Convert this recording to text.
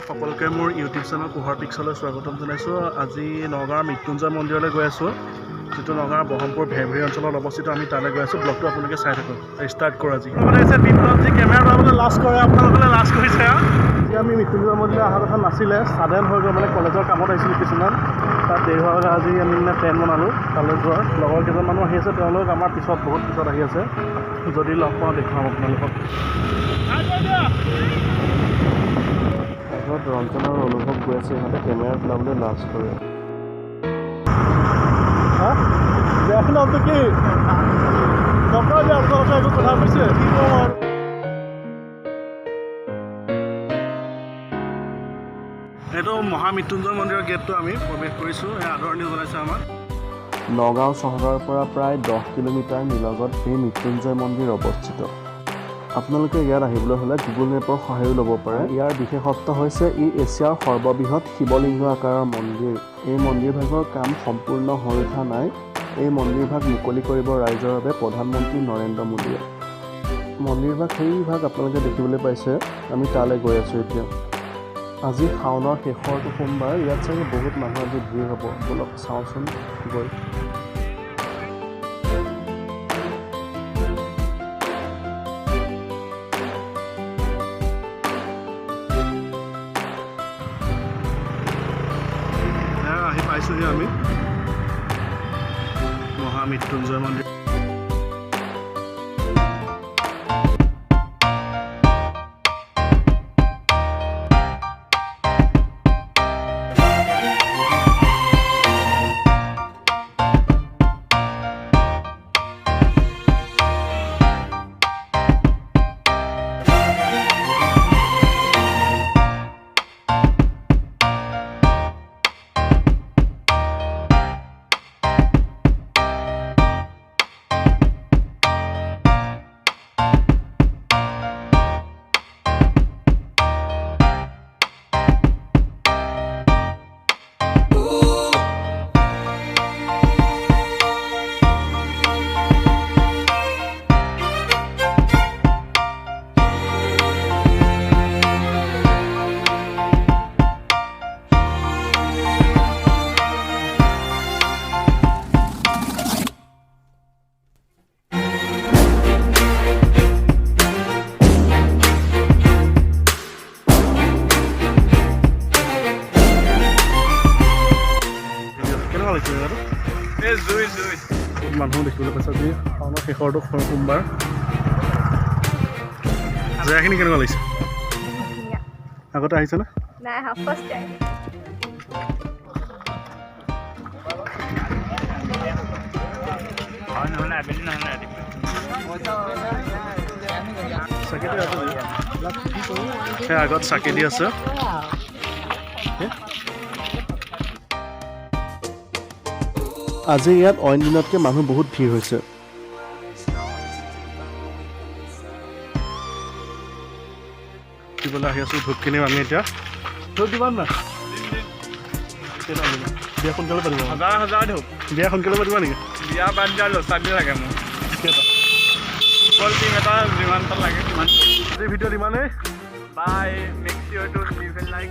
সকলোকে মোৰ YouTube channel পোহৰ পিক্সলৈ স্বাগতম জনাইছোঁ। আজি নগাঁৱৰ মৃত্যুঞ্জয় মন্দিৰলৈ গৈ আছোঁ, যিটো নগাঁৱৰ ব্ৰহ্মপুৰ ভেৰভেৰী অঞ্চলত অৱস্থিত। আমি তালৈ গৈ আছোঁ। ব্লগটো আপোনালোকে চাই থাকক। ষ্টাৰ্ট কৰোঁ আজি। বিপ্লৱজী কেমেৰা পাবলৈ লাজ কৰে, আপোনালোকে লাজ কৰিছে। এতিয়া আমি মৃত্যুঞ্জয় মন্দিৰলৈ অহা কথা নাছিলে, ছাডেন হৈ গ'ল। মানে কলেজৰ কামত আহিছিলোঁ কিছুমান, তাত দেৰি হোৱাৰ কাৰণে আজি আমি মানে প্লেন বনালোঁ তালৈ যোৱাৰ। লগৰ কেইজন মানুহ আহি আছে, তেওঁলোক আমাৰ পিছত বহুত পিছত আহি আছে। যদি লগ পাওঁ দেখুৱাম আপোনালোকক। ৰঞ্জনৰ অনুভৱ গৈ আছে, ইহঁতে কেমেৰাত ওলাবলৈ লাজ কৰে। নামটো কি নকৰা যে আপোনালোকে একো কথা কৈছে, কি কম আৰু। এইটো মহামৃত্যুঞ্জয় মন্দিৰৰ গেটটো আমি প্ৰৱেশ কৰিছোঁ। আদৰণি জনাইছে আমাক। নগাঁও চহৰৰ পৰা প্ৰায় 10 কিলোমিটাৰ নিলগত এই মৃত্যুঞ্জয় মন্দিৰ অৱস্থিত। আপোনালোকে ইয়াত আহিবলৈ হ'লে গুগল মেপৰ সহায়ো ল'ব পাৰে। ইয়াৰ বিশেষত্ব হৈছে ই এছিয়াৰ সৰ্ববৃহৎ শিৱলিংগ আকাৰৰ মন্দিৰ। এই মন্দিৰভাগৰ কাম সম্পূৰ্ণ হৈ উঠা নাই। এই মন্দিৰভাগ মুকলি কৰিব ৰাইজৰ বাবে প্ৰধানমন্ত্ৰী নৰেন্দ্ৰ মোদীয়ে। মন্দিৰভাগ সেইভাগ আপোনালোকে দেখিবলৈ পাইছে। আমি তালৈ গৈ আছোঁ এতিয়া। আজি শাওনৰ শেষৰটো সোমবাৰ, ইয়াত চাগে বহুত মানুহ আজি ভিৰ হ'ব। অলপ চাওঁচোন গৈ। আহি পাইছোঁহি আমি মহামৃত্যুঞ্জয় মন্দিৰ। মানুহ দেখিবলৈ পাইছে আজি শাওনৰ শেষৰটো সোমবাৰ। জেগাখিনি কেনেকুৱা লাগিছে? আগতে আহিছে নে? আগত চাকি দি আছে। আজি ইয়াত অইন দিনতকৈ মানুহ বহুত ভিৰ হৈছে। দিবলৈ আহি আছোঁ ধূপখিনি আমি এতিয়া। ধূপ দিবা না? বিয়া সোনকালে পাতিব? হাজাৰ ধূপ। বিয়া সোনকালে পাতিবা নেকি? বিয়া বাদ দিয়া ল'চালি লাগে মোক। ফুটবল টিম এটা যিমানটা লাগে সিমান। আজি ভিডিঅ'ত ইমানেই। বাই, মেক চিয়ৰ টু লিভ এ লাইক।